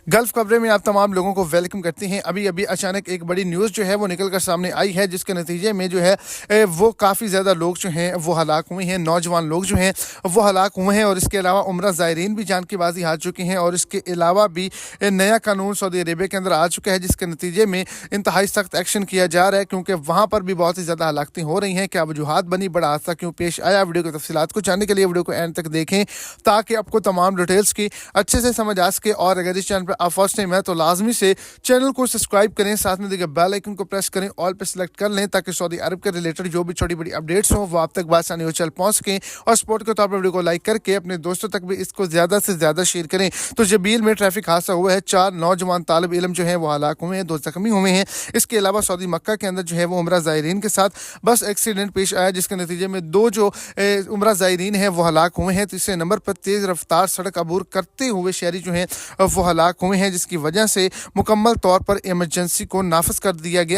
Gulf खबरें में आप तमाम लोगों को वेलकम करते हैं। अभी अभी अचानक एक बड़ी न्यूज़ जो है वो निकल कर सामने आई है, जिसके नतीजे में जो है वो काफ़ी ज़्यादा लोग जो हैं वो हलाक हुए हैं, नौजवान लोग जो हैं वो हलाक हुए हैं। और इसके अलावा उम्रा ज़ायरीन भी जान की बाजी हार चुके हैं। और इसके अलावा भी नया कानून सऊदी अरेबिया के अंदर आ चुका है, जिसके नतीजे में इंतहाई सख्त एक्शन किया जा रहा है, क्योंकि वहाँ पर भी बहुत ही ज़्यादा हलाकतें हो रही हैं। क्या वजूहात बनी, बड़ा हादसा क्यों पेश आया, वीडियो की तफसीलात को जानने के लिए वीडियो को एंड तक देखें ताकि आपको तमाम डिटेल्स की अच्छे से समझ आ सके। और अगर इस चैनल पर आप फर्स्ट टाइम है तो लाजमी से चैनल को सब्सक्राइब करें, साथ में देखिए बेल आइकन को प्रेस करें, ऑल पे सिलेक्ट कर लें ताकि सऊदी अरब के रिलेटेड जो भी छोटी बड़ी अपडेट्स हों वो आप तक बासानी चल पहुंच सकें। और स्पोर्ट के तौर पर वीडियो को लाइक करके अपने दोस्तों तक भी इसको ज़्यादा से ज़्यादा शेयर करें। तो जबील में ट्रैफिक हादसा हुआ है, 4 नौजवान तालिब इल्म जो है वो हलाक हुए हैं, 2 जख्मी हुए हैं। इसके अलावा सऊदी मक्का के अंदर जो है वो उम्रा ज़ायरीन के साथ बस एक्सीडेंट पेश आया, जिसके नतीजे में 2 जो उम्रा ज़ायरीन है वो हलाक हुए हैं। तीसरे नंबर पर तेज़ रफ्तार सड़क अबूर करते हुए शहरी जो हैं वो हलाक हुए हैं, जिसकी वजह से मुकम्मल तौर पर इमरजेंसी को नाफिज कर दिया गया।